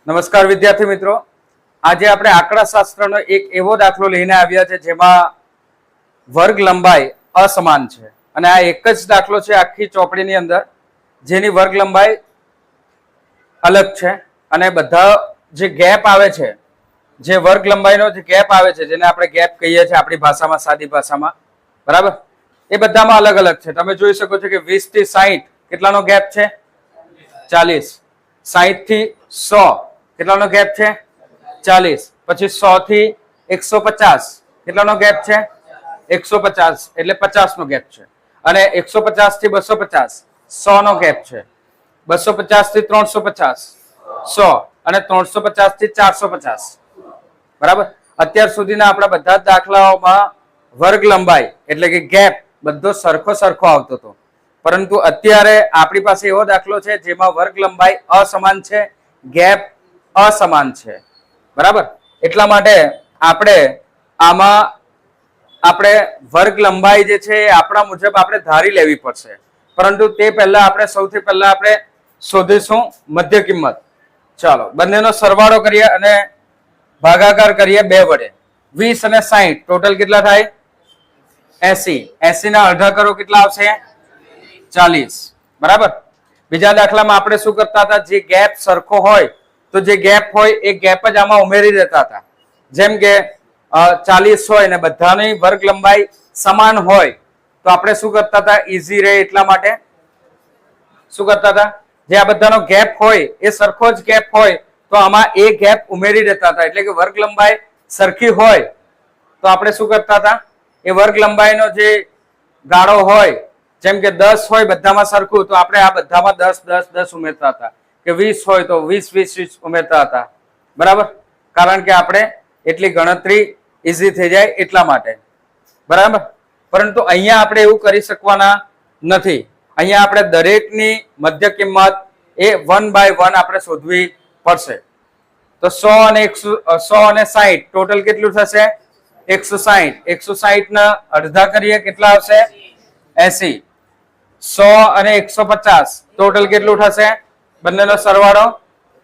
નમસ્કાર વિદ્યાર્થી મિત્રો, આજે આપણે આંકડાશાસ્ત્રનો એક એવો દાખલો લઈને આવ્યા છે જેમાં વર્ગ લંબાઈ અસમાન છે અને આ એક જ દાખલો છે આખી ચોપડીની અંદર જેની વર્ગ લંબાઈ અલગ છે અને બધા જે ગેપ આવે છે, જે વર્ગ લંબાઈનો જે ગેપ આવે છે જેને આપણે ગેપ કહીએ છીએ આપણી ભાષામાં, સાદી ભાષામાં, બરાબર, એ બધામાં અલગ અલગ છે. તમે જોઈ શકો છો કે 20 થી 60 કેટલાનો ગેપ છે? 40. 60 થી 100 કેટલાનો ગેપ છે? 40. પછી 100 થી 150 કેટલાનો ગેપ છે? 150 એટલે 50 નો ગેપ છે. અને 150 થી 250 100 નો ગેપ છે. 250 થી 350 100 અને 350 થી 450. બરાબર. અત્યાર સુધીના આપણા બધા જ દાખલાઓમાં વર્ગ લંબાઈ એટલે કે ગેપ બધો સરખો આવતો હતો, પરંતુ અત્યારે આપણી પાસે એવો દાખલો છે જેમાં વર્ગ લંબાઈ અસમાન છે, ગેપ અસમાન છે. બરાબર. એટલા માટે આપણે વર્ગ લંબાઈ જે છે આપણા મુજબ આપણે ધારી લેવી પડશે, પરંતુ તે પહેલા સૌથી પહેલા આપણે શોધીશું મધ્ય કિંમત. ચાલો બંનેનો સરવાળો કરીએ અને ભાગાકાર કરીએ 2 વડે. 20 અને 60 ટોટલ કેટલા થાય? 80. 80 ના અડધા કરો કેટલા આવશે? 40. બરાબર. બીજા દાખલામાં આપણે શું કરતા હતા? જે ગેપ સરખો હોય તો જે ગેપ હોય એ ગેપ જ આમાં ઉમેરી દેતા હતા. જેમ કે 40 હોય ને બધાની વર્ગ લંબાઈ સમાન હોય તો આપણે શું કરતા હતા? ઈઝી રહે એટલા માટે શું કરતા હતા? જે આ બધાનો ગેપ હોય એ સરખો જ ગેપ હોય તો આમાં એ ગેપ ઉમેરી દેતા હતા. એટલે કે વર્ગ લંબાઈ સરખી હોય તો આપણે શું કરતા હતા? એ વર્ગ લંબાઈનો જે ગાળો હોય, જેમ કે 10 હોય બધામાં સરખું, તો આપણે આ બધામાં 10 ઉમેરતા હતા. કે 20 હોય તો 20 ઉમેરતા હતા. બરાબર. કારણ કે આપણે એટલી ગણતરી ઈઝી થઈ જાય એટલા માટે. બરાબર. પરંતુ અહીંયા આપણે એવું કરી શકવાના નથી. અહીંયા આપણે દરેકની મધ્ય કિંમત એ 1 by 1 આપણે શોધવી પડશે. તો 100 અને 60 ટોટલ કેટલું થશે? 160. 160 ના અડધા કરીએ કેટલા આવશે? 80. 100 અને 150 ટોટલ કેટલું થશે? બંનેનો સરવાળો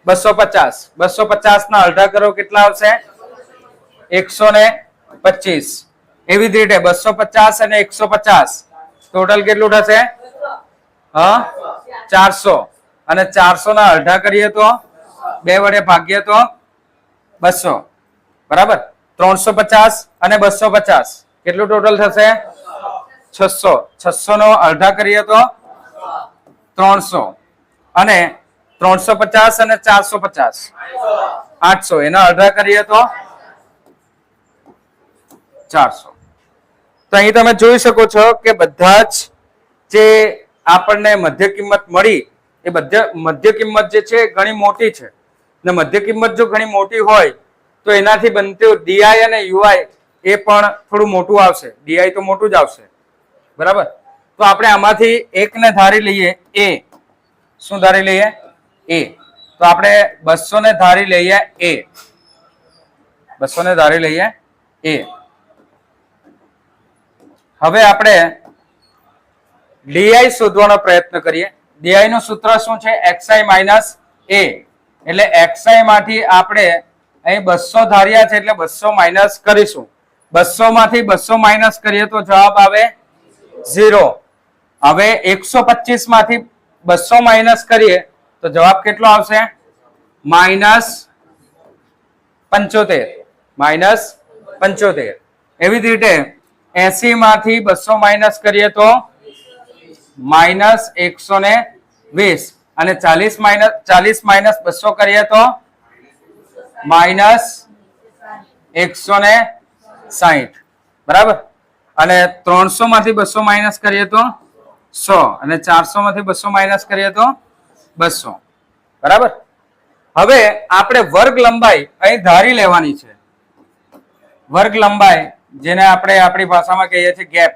250. 250 ના અડધા કરો કેટલા આવશે? 125. એવી જ રીતે 250 અને 150 ટોટલ કેટલું થશે? 400. અને 400 ના અડધા કરીએ તો 2 વડે ભાગીએ તો 200. બરાબર. 350 અને 250 કેટલું ટોટલ થશે? 600. 600 નો અડધા કરીએ તો 300. અને 350 અને 450 800. એના અડધા કરીએ તો 400. તો અહીં તમે જોઈ શકો છો કે બધા જ જે આપણને મધ્ય કિંમત મળી એ મધ્ય કિંમત જે છે ઘણી મોટી છે. ને મધ્ય કિંમત જો ઘણી મોટી હોય તો એનાથી બનતું ડીઆઈ અને યુઆઈ એ પણ થોડું મોટું આવશે. ડીઆઈ તો મોટું જ આવશે. બરાબર. તો આપણે આમાંથી એકને ધારી લઈએ એ. શું ધારી લઈએ? એ. તો આપણે 200 ને ધારી લઈએ એ. 200 ને ધારી લઈએ એ. હવે આપણે ડીઆઈ શોધવાનો પ્રયત્ન કરીએ. ડીઆઈ નું સૂત્ર શું છે? xi minus a. એટલે xi માંથી આપણે અહીં 200 ધાર્યા છે એટલે 200 માઇનસ કરીશું. 200 માંથી 200 માઇનસ કરીએ તો જવાબ આવે 0. હવે 125 માંથી 200 માઇનસ કરીએ તો જવાબ કેટલો આવશે? -75. એવી જ રીતે 80 માંથી 200 માઇનસ કરીએ તો -120. અને 40 માઇનસ 200 કરીએ તો -160. બરાબર. અને 300 માંથી 200 માઇનસ કરીએ તો 100. અને 400 માંથી 200 માઇનસ કરીએ તો 200. બરાબર. હવે આપણે વર્ગ લંબાઈ અહીં ધારી લેવાની છે. વર્ગ લંબાઈ જેને આપણે આપણી ભાષામાં કહીએ છીએ ગેપ.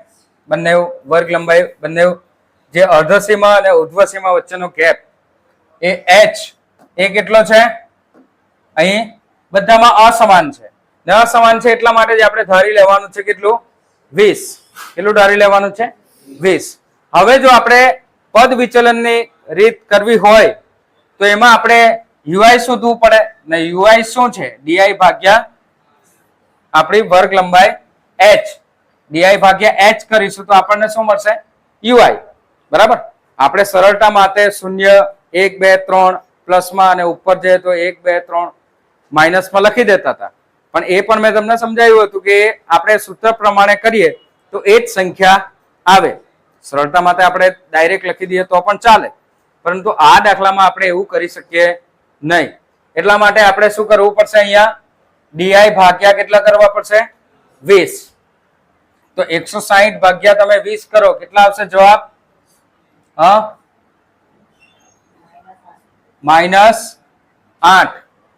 બંને વર્ગ લંબાઈ, બંને જે અર્ધસીમા અને ઉર્ધ્વસીમા વચ્ચેનો ગેપ એ h એ કેટલો છે? અહીં બધામાં અસમાન છે. અસમાન છે એટલા માટે જ આપણે ધારી લેવાનું છે કેટલું? 20. કેટલું ધારી લેવાનું છે? 20. હવે જો આપણે પદ વિચલનની રીત કરવી હોય તો એમાં આપણે યુઆઈ શોધવું પડે. ને યુઆઈ શું છે? ડીઆઈ ભાગ્યા આપણી વર્ગ લંબાઈ h. ડીઆઈ ભાગ્યા h કરીશું તો આપણને શું મળશે? યુઆઈ. બરાબર. આપણે સરળતા માટે 0 1 2 3 પ્લસમાં અને ઉપર જઈએ તો 1 2 3 માઇનસમાં લખી દેતા હતા. પણ એ પણ મેં તમને સમજાવ્યું હતું કે આપણે સૂત્ર પ્રમાણે કરીએ તો એ જ સંખ્યા આવે. સરળતા માટે આપણે ડાયરેક્ટ લખી દઈએ તો પણ ચાલે, પરંતુ આ દાખલામાં આપણે એવું કરી શકીએ નહીં. એટલા માટે આપણે શું કરવું પડશે? અહીંયા ડીઆઈ ભાગ્યા કેટલા કરવા પડશે? 20. તો 160 ભાગ્યા તમે 20 કરો, કેટલા આવશે જવાબ? -8.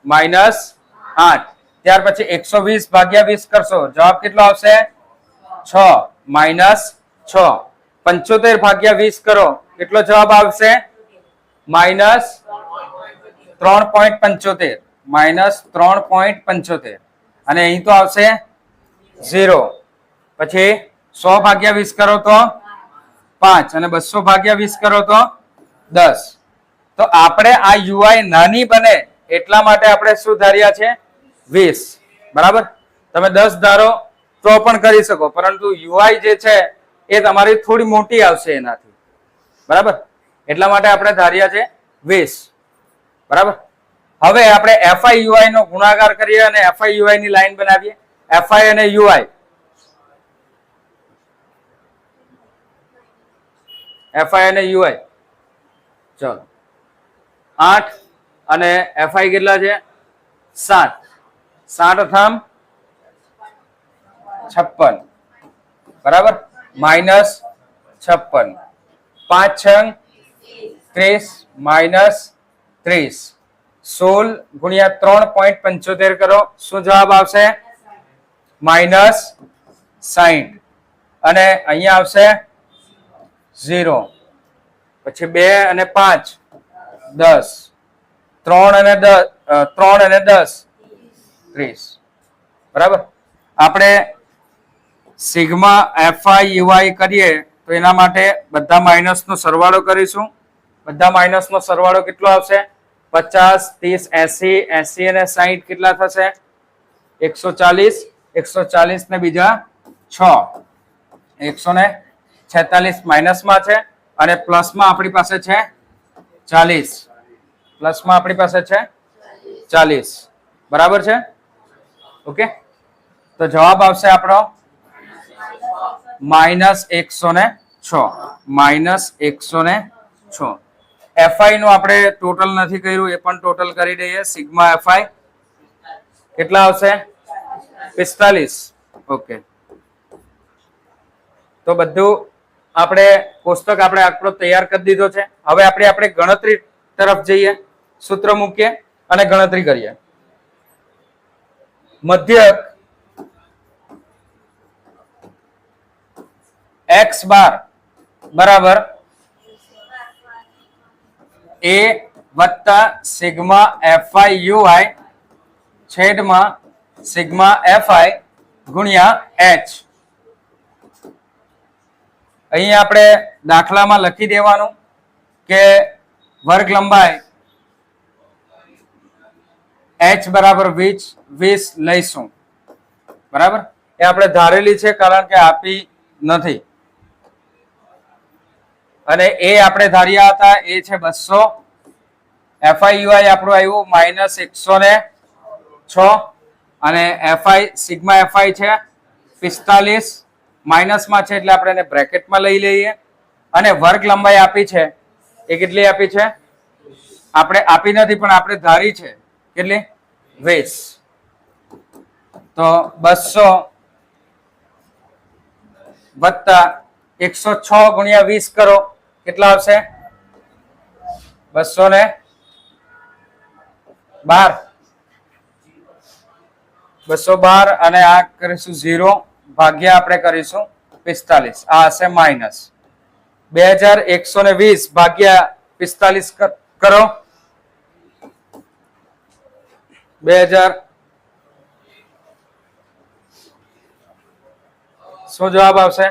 -8. ત્યાર પછી 120 ભાગ્યા 20 કરશો, જવાબ કેટલો આવશે? 6. -6. 75 ભાગ્યા 20 કરો, કેટલો જવાબ આવશે? -3.75. -3.75. અને અહીં તો આવશે 0. પછી 100 ભાગ્યા 20 કરો તો 5 અને 200 ભાગ્યા 20 કરો તો 10. તો આપણે આ યુઆઈ નાની બને એટલા માટે આપણે શું ધાર્યા છે? 20. બરાબર. તમે 10 ધારો તો પણ કરી શકો, પરંતુ યુઆઈ જે છે એ તમારી થોડી મોટી આવશે એનાથી. બરાબર. એટલા માટે આપણે ધાર્યા છે 20. બરાબર. હવે આપણે એફઆઈ યુઆઈ નો ગુણાકાર કરીએ અને એફઆઈ યુઆઈ ની લાઈન બનાવીએ. એફઆઈ અને યુઆઈ, એફઆઈ અને યુઆઈ. ચલો 8 અને એફઆઈ કેટલા છે? 7. 7 અથામ 56. બરાબર. -56. 5 6 30 -30. 16 ગુણ્યા 3.75 કરો, શું જવાબ આવશે? -60. અને અહીંયા આવશે 0. પછી 2 અને 5 10. 3 અને 10 30. બરાબર. આપણે સિગ્મા એફઆઈ યુઆઈ કરીએ તો એના માટે બધા માઇનસ નો સરવાળો કરીશું. બધા માઇનસ નો સરવાળો કેટલો આવશે? 50 30 80 80 અને 60 કેટલા થશે? 140. 140 ને બીજા 6, 146 માઇનસમાં છે અને પ્લસમાં આપણી પાસે છે 40. પ્લસમાં આપણી પાસે છે 40. બરાબર છે? ઓકે. તો જવાબ આવશે આપણો -106. -106. એફઆઈ નું આપણે ટોટલ નથી કર્યું, એ પણ ટોટલ કરી દઈએ. સિગ્મા એફઆઈ કેટલા આવશે? 45. ઓકે. તો બધું આપણે કોષ્ટક આપણે આપણો તૈયાર કરી દીધો છે. હવે આપણે ગણતરી તરફ જઈએ, સૂત્ર મૂકીએ અને ગણતરી કરીએ. મધ્યક x બાર બરાબર a વત્તા સિગ્મા એફઆઈ યુઆઈ છેદમાં સિગ્મા એફઆઈ ગુણ્યા h. અહીં આપણે દાખલામાં લખી દેવાનું કે વર્ગ લંબાઈ h બરાબર 20 લઈશું. બરાબર. એ આપણે ધારેલી છે કારણ કે આપી નથી. અને એ આપણે ધાર્યા હતા એ છે 200. એફઆઈ યુઆઈ આપણું આવ્યું -106 અને એફઆઈ સિગ્મા એફઆઈ છે 45. માઇનસમાં છે એટલે આપણે એને બ્રેકેટમાં લઈ લઈએ. અને વર્ગ લંબાઈ આપી છે એ કેટલી આપી છે? આપણે આપી નથી પણ આપણે ધારી છે. કેટલી? 20. તો 200 વત્તા 106 ગુણ્યા 20 કરો, કેટલા આવશે? 212. 212 અને આ કરીશું 0 ભાગ્યા આપણે કરીશું 45. આ હશે માઇનસ 2120 ભાગ્યા 45 કરો. 2000 શું જવાબ આવશે?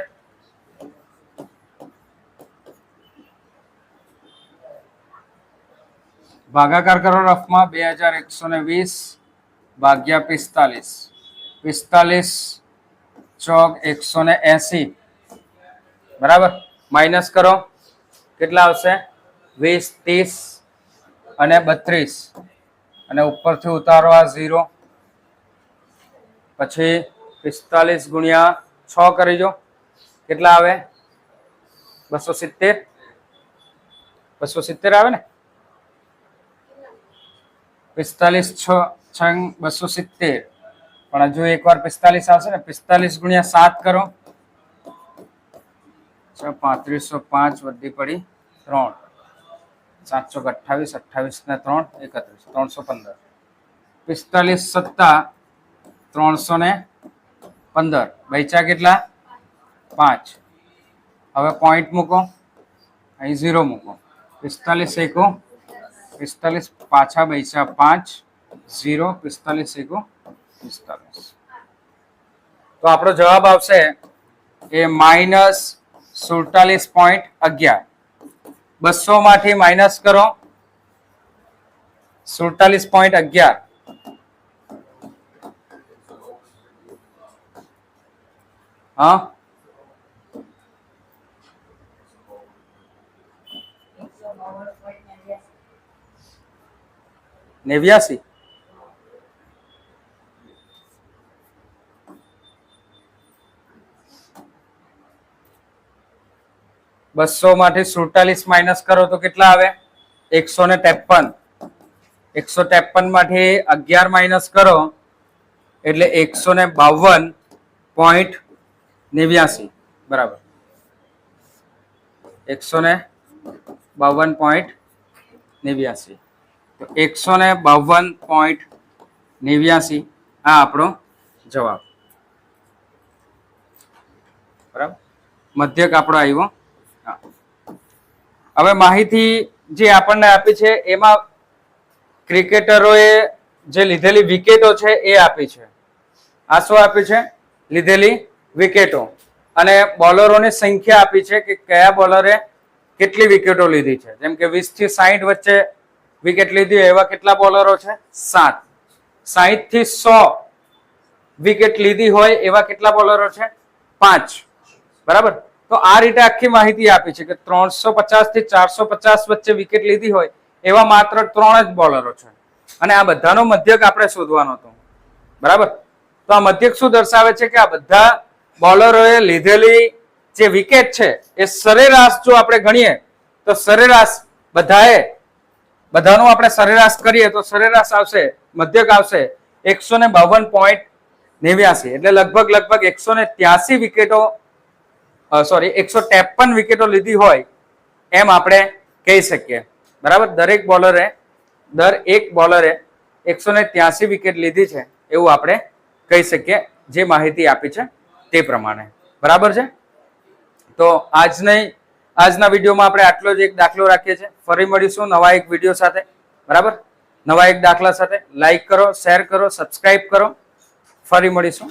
ભાગાકાર કરો રફમાં 2120 ભાગ્યા 45. 45 ચોક 180 બરાબર. માઇનસ કરો કેટલા આવશે 20 30 અને 32 અને ઉપરથી ઉતારો આ 0. પછી 45 ગુણ્યા 6 કરી જો કેટલા આવે 270 આવે ને 45 6 270 પણ હજુ એકવાર 45 આવશે ને 45 ગુણ્યા 7 કરો 3505 વધી પડી 3 728 28 ને 3 31 315 45 સત્તા 315 બચ્યા કેટલા 5. હવે પોઈન્ટ મૂકો અહીં 0 મૂકો 45 એકો 45 પાછા બચ્યા 5 0 45 એકો 45. તો આપણો જવાબ આવશે એ -47.11. 200 માંથી માઇનસ કરો 47.11. હા 89. બસો માંથી 47 માઇનસ કરો તો કેટલા આવે 153. 153 માંથી 11 માઇનસ કરો એટલે 152.89 બરાબર. 152.89 તો 152.89 આ આપણો જવાબ બરાબર. મધ્યક આપણો આવ્યો. હવે માહિતી જે આપણને આપી છે એમાં ક્રિકેટરોએ જે લીધેલી વિકેટો છે એ આપી છે. આ શું આપ્યું છે લીધેલી વિકેટો અને બોલરોની સંખ્યા આપી છે કે કયા બોલરે કેટલી વિકેટો લીધી છે. જેમ કે 20 થી 60 વચ્ચે વિકેટ લીધી એવા કેટલા બોલરો છે 7. 60 થી 100 વિકેટ લીધી હોય એવા કેટલા બોલરો છે 5 બરાબર. તો આ રીતે આખી માહિતી આપી છે કે 350 થી 450 વચ્ચે વિકેટ લીધી હોય એવા માત્ર 3 જ બોલરો છે અને આ બધાનો મધ્યક આપણે શોધવાનો હતો બરાબર. તો આ મધ્યક શું દર્શાવે છે કે આ બધા બોલરોએ લીધેલી જે વિકેટ છે એ સરેરાશ જો આપણે ગણીએ તો સરેરાશ બધાનો આપણે સરેરાશ કરીએ તો સરેરાશ આવશે મધ્યક આવશે 152.89 એટલે લગભગ 183 વિકેટો 153 વિકેટો લીધી હોય એમ આપણે કહી શકીએ બરાબર. દર એક બોલરે 183 વિકેટ લીધી છે એવું આપણે કહી શકીએ જે માહિતી આપી છે તે પ્રમાણે બરાબર છે. તો આજના વિડીયોમાં આપણે આટલો જ એક દાખલો રાખીએ છીએ. ફરી મળીશું નવા એક વિડીયો સાથે બરાબર. નવા એક દાખલા સાથે. લાઈક કરો, શેર કરો, સબસ્ક્રાઇબ કરો. ફરી મળીશું.